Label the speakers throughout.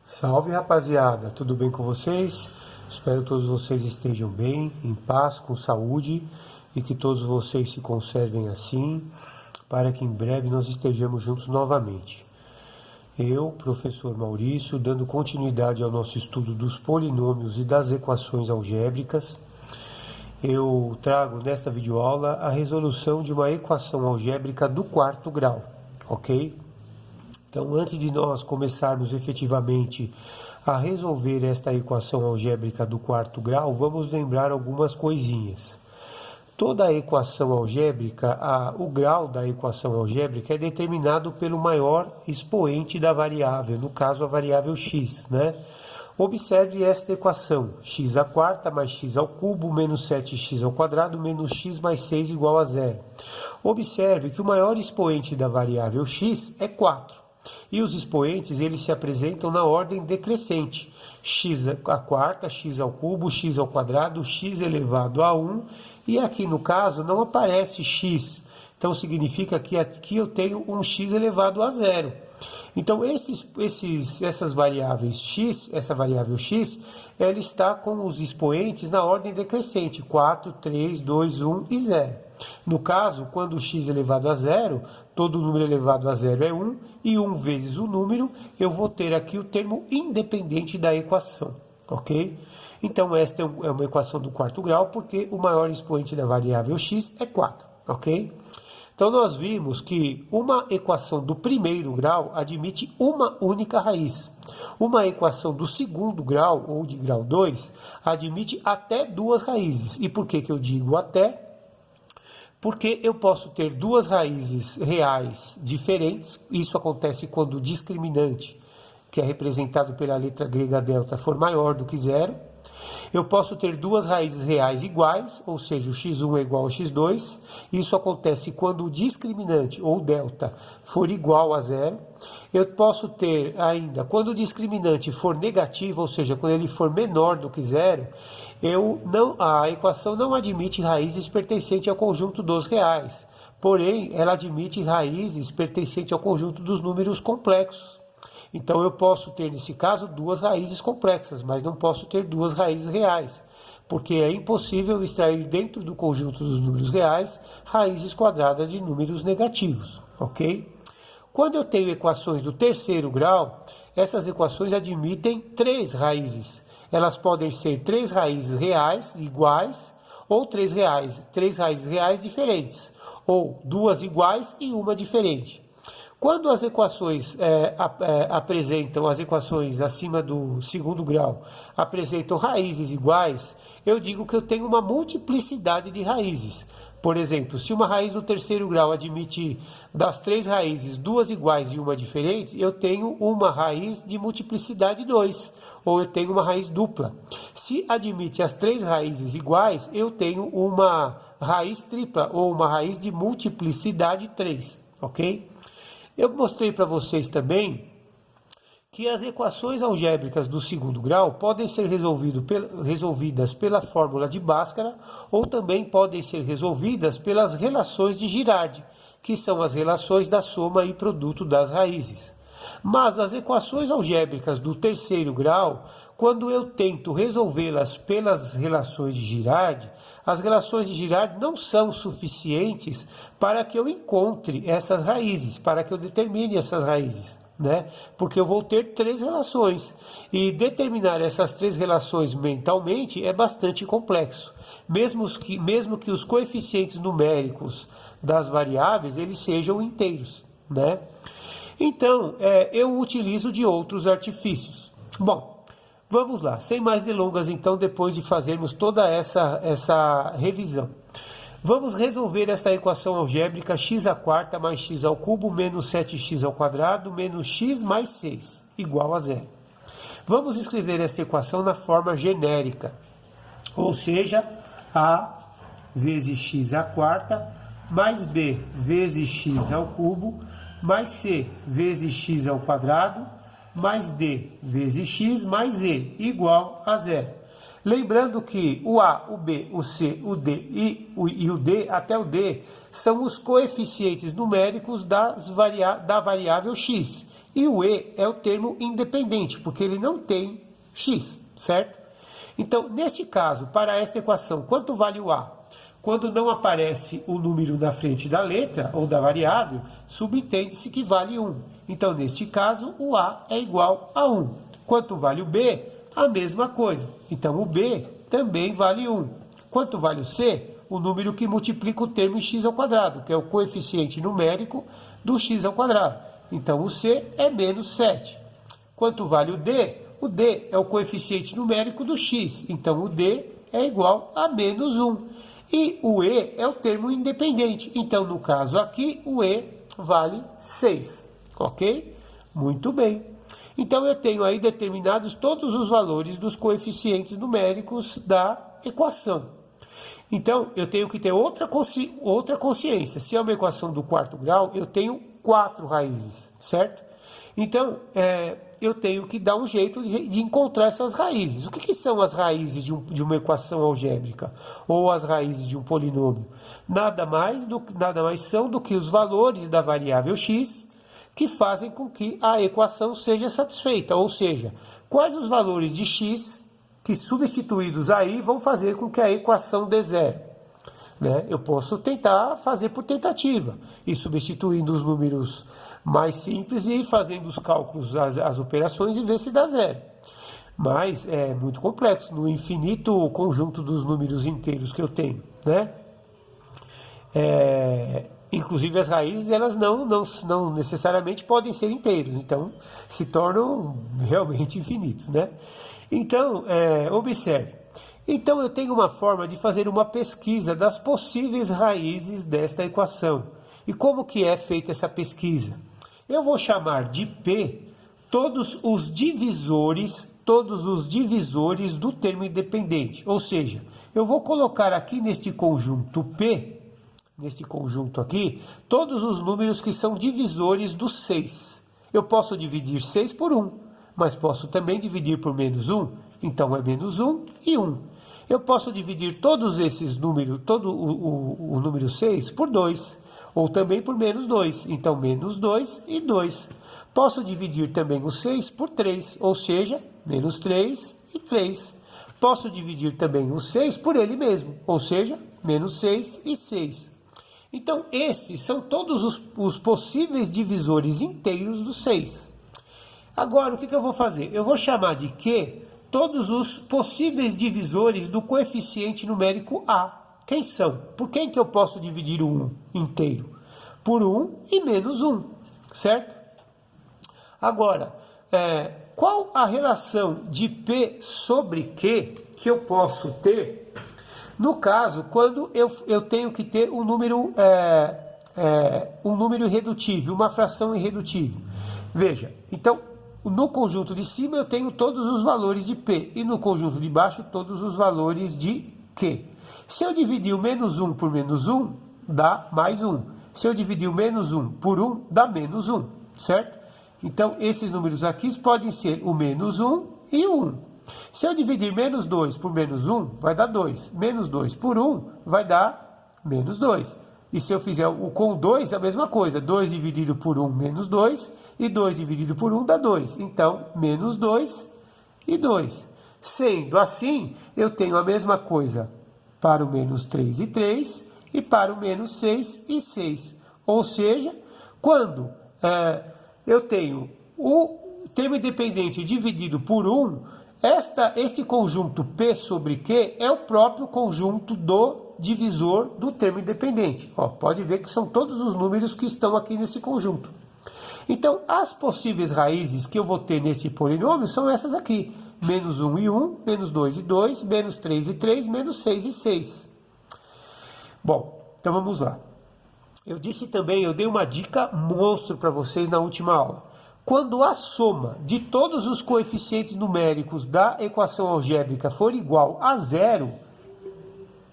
Speaker 1: Salve rapaziada, tudo bem com vocês? Espero que todos vocês estejam bem, em paz, com saúde e que todos vocês se conservem assim, para que em breve nós estejamos juntos novamente. Eu, professor Maurício, dando continuidade ao nosso estudo dos polinômios e das equações algébricas, eu trago nesta videoaula a resolução de uma equação algébrica do quarto grau, ok? Então, antes de nós começarmos efetivamente a resolver esta equação algébrica do quarto grau, vamos lembrar algumas coisinhas. Toda a equação algébrica, o grau da equação algébrica é determinado pelo maior expoente da variável, no caso a variável x, né? Observe esta equação, x à quarta mais x ao cubo menos 7x ao quadrado menos x mais 6 igual a zero. Observe que o maior expoente da variável x é 4. E os expoentes, eles se apresentam na ordem decrescente. X à quarta, x ao cubo, x ao quadrado, x elevado a 1. E aqui no caso não aparece x. Então significa que aqui eu tenho um x elevado a zero. Então essas variáveis x, essa variável x, ela está com os expoentes na ordem decrescente. 4, 3, 2, 1 e 0. No caso, quando x elevado a zero, todo número elevado a zero é 1, e 1 vezes o número, eu vou ter aqui o termo independente da equação, ok? Então, esta é uma equação do quarto grau, porque o maior expoente da variável x é 4, ok? Então, nós vimos que uma equação do primeiro grau admite uma única raiz. Uma equação do segundo grau, ou de grau 2, admite até duas raízes. E por que eu digo até? Porque eu posso ter duas raízes reais diferentes. Isso acontece quando o discriminante, que é representado pela letra grega delta, for maior do que zero. Eu posso ter duas raízes reais iguais, ou seja, o x1 é igual ao x2. Isso acontece quando o discriminante, ou delta, for igual a zero. Eu posso ter ainda, quando o discriminante for negativo, ou seja, quando ele for menor do que zero, a equação não admite raízes pertencentes ao conjunto dos reais. Porém, ela admite raízes pertencentes ao conjunto dos números complexos. Então, eu posso ter, nesse caso, duas raízes complexas, mas não posso ter duas raízes reais, porque é impossível extrair dentro do conjunto dos números reais raízes quadradas de números negativos, ok? Quando eu tenho equações do terceiro grau, essas equações admitem três raízes. Elas podem ser três raízes reais iguais ou três raízes reais diferentes, ou duas iguais e uma diferente. Quando as equações apresentam, as equações acima do segundo grau apresentam raízes iguais, eu digo que eu tenho uma multiplicidade de raízes. Por exemplo, se uma raiz do terceiro grau admite das três raízes duas iguais e uma diferente, eu tenho uma raiz de multiplicidade 2, ou eu tenho uma raiz dupla. Se admite as três raízes iguais, eu tenho uma raiz tripla, ou uma raiz de multiplicidade 3, ok? Eu mostrei para vocês também que as equações algébricas do segundo grau podem ser resolvidas pela fórmula de Bhaskara ou também podem ser resolvidas pelas relações de Girardi, que são as relações da soma e produto das raízes. Mas as equações algébricas do terceiro grau, quando eu tento resolvê-las pelas relações de Girardi, as relações de Girardi não são suficientes para que eu encontre essas raízes, para que eu determine essas raízes, né? Porque eu vou ter três relações e determinar essas três relações mentalmente é bastante complexo, mesmo que os coeficientes numéricos das variáveis eles sejam inteiros, né? Então, eu utilizo de outros artifícios. Bom, vamos lá, sem mais delongas então, depois de fazermos toda essa revisão. Vamos resolver esta equação algébrica x à quarta mais x ao cubo menos 7x ao quadrado menos x mais 6 igual a zero. Vamos escrever esta equação na forma genérica, ou seja, a vezes x à quarta mais b vezes x ao cubo mais c vezes x ao quadrado mais d vezes x mais e igual a zero. Lembrando que o A, o B, o C, o D e o D, até o D, são os coeficientes numéricos da variável x. E o e é o termo independente, porque ele não tem x, certo? Então, neste caso, para esta equação, quanto vale o a? Quando não aparece o número na frente da letra ou da variável, subentende-se que vale 1. Então, neste caso, o a é igual a 1. Quanto vale o b? A mesma coisa. Então, o b também vale 1. Quanto vale o c? O número que multiplica o termo em x ao quadrado, que é o coeficiente numérico do x ao quadrado. Então, o c é menos 7. Quanto vale o d? O d é o coeficiente numérico do x. Então, o d é igual a menos 1. E o e é o termo independente. Então, no caso aqui, o e vale 6. Ok? Muito bem. Então, eu tenho aí determinados todos os valores dos coeficientes numéricos da equação. Então, eu tenho que ter outra consciência. Se é uma equação do quarto grau, eu tenho 4 raízes, certo? Então, eu tenho que dar um jeito de encontrar essas raízes. O que são as raízes de uma equação algébrica? Ou as raízes de um polinômio? Nada mais são do que os valores da variável x que fazem com que a equação seja satisfeita. Ou seja, quais os valores de x que substituídos aí vão fazer com que a equação dê zero? Né? Eu posso tentar fazer por tentativa, e substituindo os números mais simples e fazendo os cálculos, as operações, e ver se dá zero. Mas é muito complexo, no infinito conjunto dos números inteiros que eu tenho, né? Inclusive as raízes, elas não necessariamente podem ser inteiros, então se tornam realmente infinitos, né? Então, observe. Então, eu tenho uma forma de fazer uma pesquisa das possíveis raízes desta equação. E como que é feita essa pesquisa? Eu vou chamar de P todos os divisores do termo independente. Ou seja, eu vou colocar aqui neste conjunto P, neste conjunto aqui, todos os números que são divisores do 6. Eu posso dividir 6 por 1, mas posso também dividir por menos 1. Então, é menos 1 e 1. Eu posso dividir todos esses números, todo o número 6 por 2, ou também por menos 2. Então, menos 2 e 2. Posso dividir também o 6 por 3, ou seja, menos 3 e 3. Posso dividir também o 6 por ele mesmo, ou seja, menos 6 e 6. Então, esses são todos os possíveis divisores inteiros do 6. Agora, o que eu vou fazer? Eu vou chamar de Q todos os possíveis divisores do coeficiente numérico A. Quem são? Por quem que eu posso dividir o 1 inteiro? Por 1 e menos 1, certo? Agora, qual a relação de P sobre Q que eu posso ter no caso quando eu tenho que ter um número irredutível, uma fração irredutível? Veja, então, no conjunto de cima eu tenho todos os valores de P e no conjunto de baixo todos os valores de Q. Se eu dividir o menos 1 por menos 1, dá mais 1. Se eu dividir o menos 1 por 1, dá menos 1, certo? Então, esses números aqui podem ser o menos 1 e o 1. Se eu dividir menos 2 por menos 1, vai dar 2. Menos 2 por 1 vai dar menos 2. E se eu fizer o com 2, é a mesma coisa. 2 dividido por 1, menos 2. E 2 dividido por 1 dá 2. Então, menos 2 e 2. Sendo assim, eu tenho a mesma coisa para o menos 3 e 3 e para o menos 6 e 6. Ou seja, quando eu tenho o termo independente dividido por 1, este conjunto P sobre Q é o próprio conjunto do divisor do termo independente. Pode ver que são todos os números que estão aqui nesse conjunto. Então, as possíveis raízes que eu vou ter nesse polinômio são essas aqui. Menos 1 e 1, menos 2 e 2, menos 3 e 3, menos 6 e 6. Bom, então vamos lá. Eu disse também, eu dei uma dica monstro para vocês na última aula. Quando a soma de todos os coeficientes numéricos da equação algébrica for igual a 0,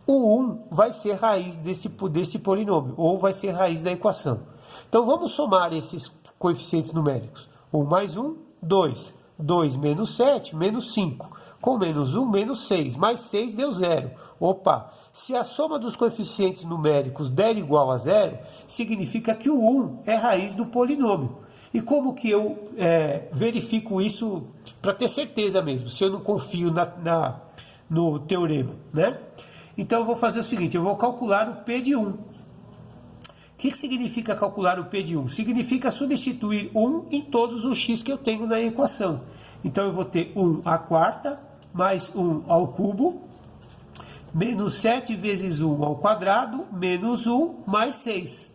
Speaker 1: o 1 vai ser raiz desse polinômio, ou vai ser raiz da equação. Então, vamos somar esses coeficientes numéricos. 1 mais 1, 2. 2 menos 7, menos 5. Com menos 1, menos 6. Mais 6 deu 0. Opa! Se a soma dos coeficientes numéricos der igual a 0, significa que o 1 é raiz do polinômio. E como que eu verifico isso para ter certeza mesmo, se eu não confio no teorema, né? Então eu vou fazer o seguinte, eu vou calcular o P de 1. O que significa calcular o P de 1? Significa substituir 1 em todos os x que eu tenho na equação. Então eu vou ter 1 à quarta mais 1 ao cubo, menos 7 vezes 1 ao quadrado, menos 1 mais 6.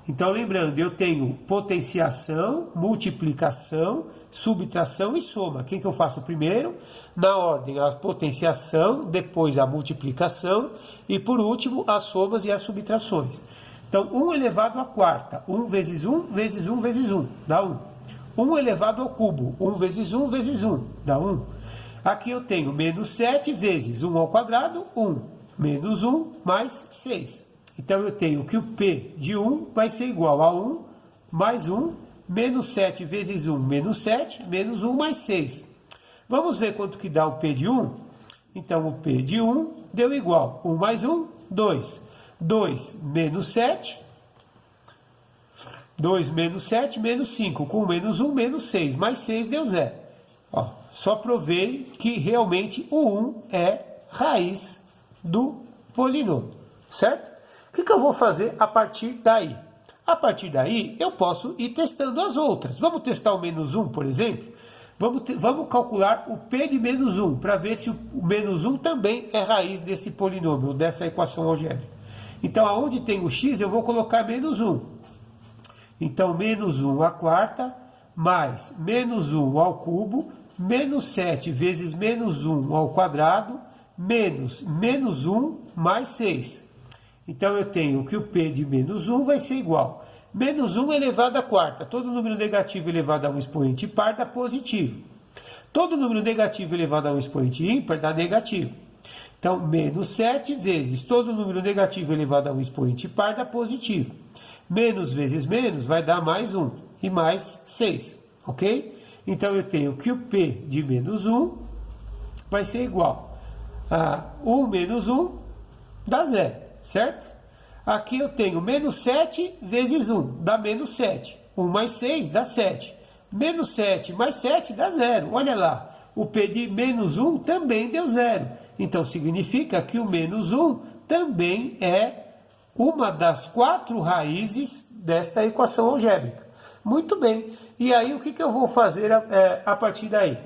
Speaker 1: Então, lembrando, eu tenho potenciação, multiplicação, subtração e soma. Quem que eu faço primeiro? Na ordem, a potenciação, depois a multiplicação e, por último, as somas e as subtrações. Então, 1 elevado à quarta, 1 vezes 1 vezes 1 vezes 1, dá 1. 1 elevado ao cubo, 1 vezes 1 vezes 1, dá 1. Aqui eu tenho menos 7 vezes 1 ao quadrado, 1, menos 1 mais 6. Então, eu tenho que o P de 1 vai ser igual a 1 mais 1, menos 7 vezes 1, menos 7, menos 1 mais 6. Vamos ver quanto que dá o P de 1? Então, o P de 1 deu igual, 1 mais 1, 2. 2 menos 7, 2 menos 7, menos 5. Com menos 1, menos 6. Mais 6 deu 0. Ó, só provei que realmente o 1 é raiz do polinômio, certo? O que eu vou fazer a partir daí? A partir daí, eu posso ir testando as outras. Vamos testar o menos 1, por exemplo? Vamos calcular o P de menos 1, para ver se o menos 1 também é raiz desse polinômio, dessa equação algébrica. Então, aonde tem o x, eu vou colocar menos 1. Então, menos 1 à quarta, mais menos 1 ao cubo, menos 7 vezes menos 1 ao quadrado, menos 1 mais 6. Então, eu tenho que o P de menos 1 vai ser igual. Menos 1 elevado à quarta. Todo número negativo elevado a um expoente par dá positivo. Todo número negativo elevado a um expoente ímpar dá negativo. Então, menos 7 vezes todo número negativo elevado a um expoente par dá positivo. Menos vezes menos vai dar mais 1 e mais 6. Ok? Então, eu tenho que o P de menos 1 vai ser igual a 1 menos 1 dá 0. Certo? Aqui eu tenho menos 7 vezes 1, dá menos 7. 1 mais 6 dá 7. Menos 7 mais 7 dá 0. Olha lá, o P de menos 1 também deu 0. Então, significa que o menos 1 também é uma das 4 raízes desta equação algébrica. Muito bem. E aí, o que eu vou fazer a partir daí?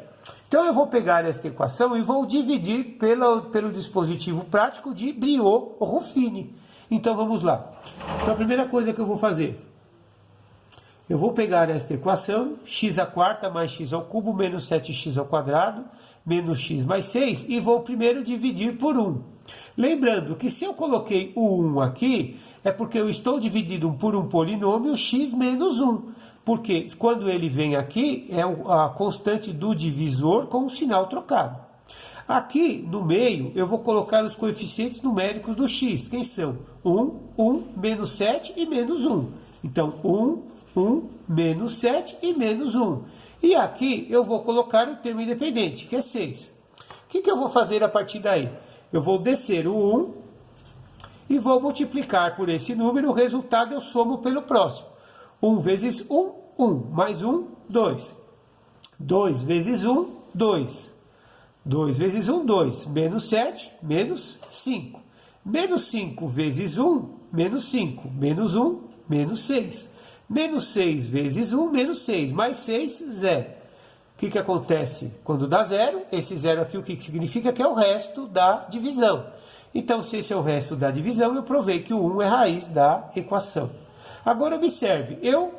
Speaker 1: Então, eu vou pegar esta equação e vou dividir pelo dispositivo prático de Briot-Ruffini. Então, vamos lá. Então, a primeira coisa que eu vou fazer, eu vou pegar esta equação, x à quarta mais x ao cubo, menos 7x ao quadrado, menos x mais 6, e vou primeiro dividir por 1. Lembrando que se eu coloquei o 1 aqui, é porque eu estou dividindo por um polinômio x menos 1. Porque quando ele vem aqui, é a constante do divisor com o sinal trocado. Aqui no meio, eu vou colocar os coeficientes numéricos do x. Quem são? 1, 1, menos 7 e menos 1. Então, 1, 1, menos 7 e menos 1. E aqui eu vou colocar o termo independente, que é 6. O que eu vou fazer a partir daí? Eu vou descer o 1 e vou multiplicar por esse número. O resultado eu somo pelo próximo. 1 vezes 1, 1. Mais 1, 2. 2 vezes 1, 2. 2 vezes 1, 2. Menos 7, menos 5. Menos 5 vezes 1, menos 5. Menos 1, menos 6. Menos 6 vezes 1, menos 6. Mais 6, 0. O que acontece quando dá 0? Esse 0 aqui, o que significa? Que é o resto da divisão. Então, se esse é o resto da divisão, eu provei que o 1 é raiz da equação. Agora, observe, eu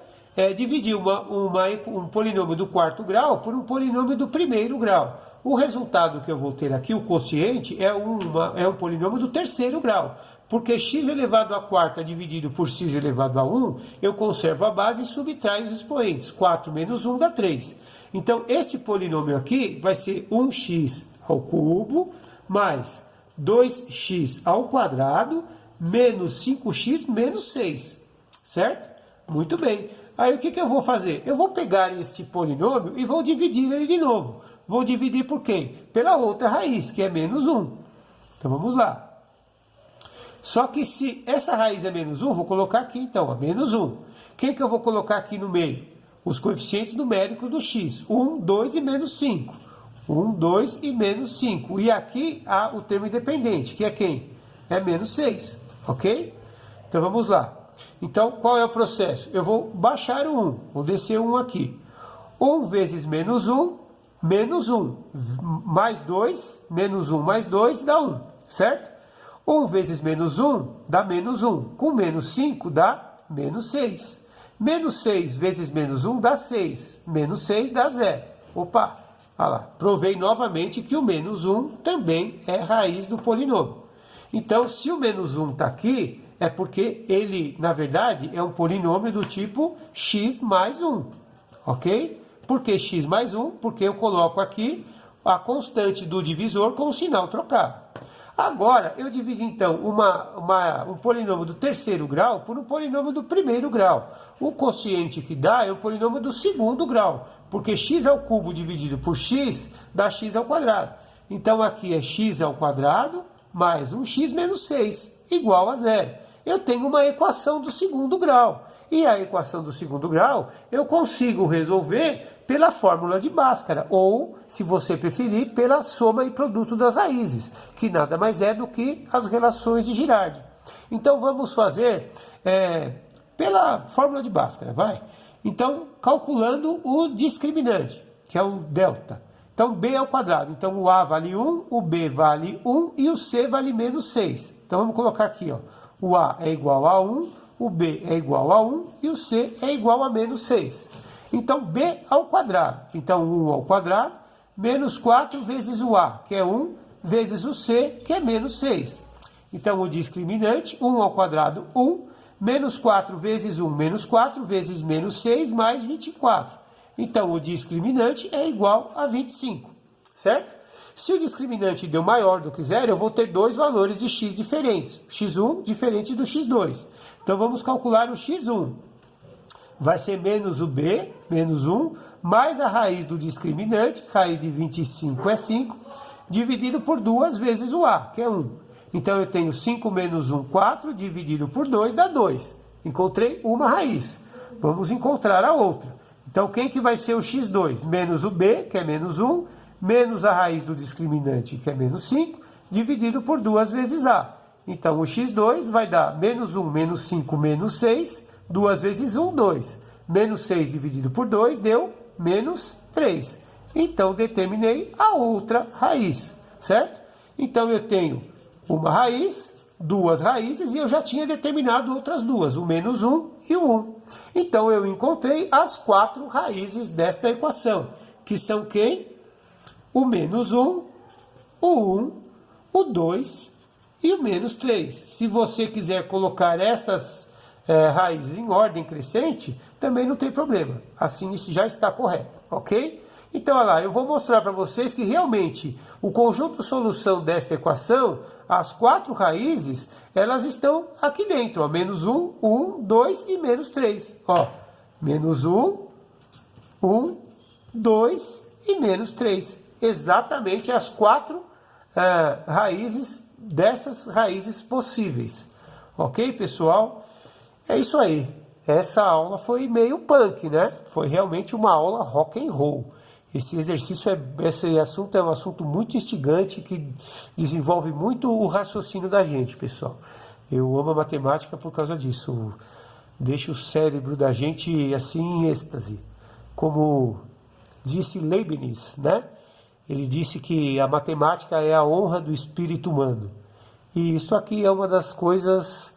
Speaker 1: dividi um polinômio do quarto grau por um polinômio do primeiro grau. O resultado que eu vou ter aqui, o quociente, é um polinômio do terceiro grau. Porque x elevado à quarta dividido por x elevado a 1, eu conservo a base e subtraio os expoentes. 4 menos 1 dá 3. Então, este polinômio aqui vai ser 1x ao cubo mais 2x ao quadrado menos 5x menos 6. Certo? Muito bem. Aí, o que eu vou fazer? Eu vou pegar este polinômio e vou dividir ele de novo. Vou dividir por quem? Pela outra raiz, que é menos 1. Então, vamos lá. Só que se essa raiz é menos 1, vou colocar aqui, então, a menos 1. Quem que eu vou colocar aqui no meio? os coeficientes numéricos do x, 1, 2 e menos 5. 1, 2 e menos 5. E aqui há o termo independente, que é quem? É menos 6, ok? Então vamos lá. Então, qual é o processo? Eu vou baixar o 1, vou descer 1 aqui. 1 vezes menos 1, menos 1, mais 2, menos 1 mais 2 dá 1, certo? 1 vezes menos 1 dá menos 1, com menos 5 dá menos 6. Menos 6 vezes menos 1 dá 6, menos 6 dá 0. Opa, olha lá, provei novamente que o menos 1 também é raiz do polinômio. Então, se o menos 1 está aqui, é porque ele, na verdade, é um polinômio do tipo x mais 1, ok? Por que x mais 1? Porque eu coloco aqui a constante do divisor com o sinal trocado. Agora, eu divido, então, um polinômio do terceiro grau por um polinômio do primeiro grau. O quociente que dá é o polinômio do segundo grau, porque x ao cubo dividido por x dá x ao quadrado. Então, aqui é x ao quadrado mais 1x menos 6, igual a 0. Eu tenho uma equação do segundo grau. E a equação do segundo grau eu consigo resolver pela fórmula de Bhaskara, ou, se você preferir, pela soma e produto das raízes, que nada mais é do que as relações de Girardi. Então, vamos fazer pela fórmula de Bhaskara, vai? Então, calculando o discriminante, que é o delta. Então, b ao quadrado. Então, o a vale 1, o b vale 1 e o c vale menos 6. Então, vamos colocar aqui, ó. O a é igual a 1, o b é igual a 1 e o c é igual a menos 6. Então, b ao quadrado. Então, 1 ao quadrado, menos 4 vezes o a, que é 1, vezes o c, que é menos 6. Então, o discriminante, 1 ao quadrado, 1, menos 4 vezes 1, menos 4, vezes menos 6, mais 24. Então, o discriminante é igual a 25, certo? Se o discriminante deu maior do que zero, eu vou ter dois valores de x diferentes. x1 diferente do x2. Então, vamos calcular o x1. Vai ser menos o b, menos 1, mais a raiz do discriminante, raiz de 25 é 5, dividido por 2 vezes o a, que é 1. Então, eu tenho 5 menos 1, 4, dividido por 2 dá 2. Encontrei uma raiz. Vamos encontrar a outra. Então, quem que vai ser o x2? Menos o b, que é menos 1, menos a raiz do discriminante, que é menos 5, dividido por 2 vezes a. Então, o x2 vai dar menos 1, menos 5, menos 6, 2 vezes 1, 2. Menos 6 dividido por 2 deu menos 3. Então, determinei a outra raiz, certo? Então, eu tenho uma raiz, duas raízes, e eu já tinha determinado outras duas, o menos 1 e o 1. Então, eu encontrei as 4 raízes desta equação, que são quem? O menos 1, o 1, o 2 e o menos 3. Se você quiser colocar estas raízes em ordem crescente, também não tem problema. Assim isso já está correto, ok? Então, olha lá, eu vou mostrar para vocês que realmente o conjunto solução desta equação, as 4 raízes, elas estão aqui dentro, ó, menos 1, 1, 2 e menos 3. Ó, menos 1, 1, 2 e menos 3. Exatamente as 4 raízes dessas raízes possíveis. Ok, pessoal? É isso aí. Essa aula foi meio punk, né? Foi realmente uma aula rock and roll. Esse assunto é um assunto muito instigante que desenvolve muito o raciocínio da gente, pessoal. Eu amo a matemática por causa disso. Deixa o cérebro da gente assim em êxtase. Como disse Leibniz, né? Ele disse que a matemática é a honra do espírito humano. E isso aqui é uma das coisas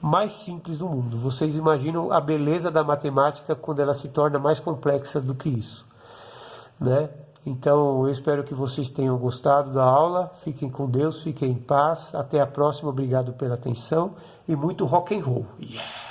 Speaker 1: mais simples do mundo. Vocês imaginam a beleza da matemática quando ela se torna mais complexa do que isso, né? Então, eu espero que vocês tenham gostado da aula. Fiquem com Deus, fiquem em paz. Até a próxima. Obrigado pela atenção e muito rock and roll. Yeah!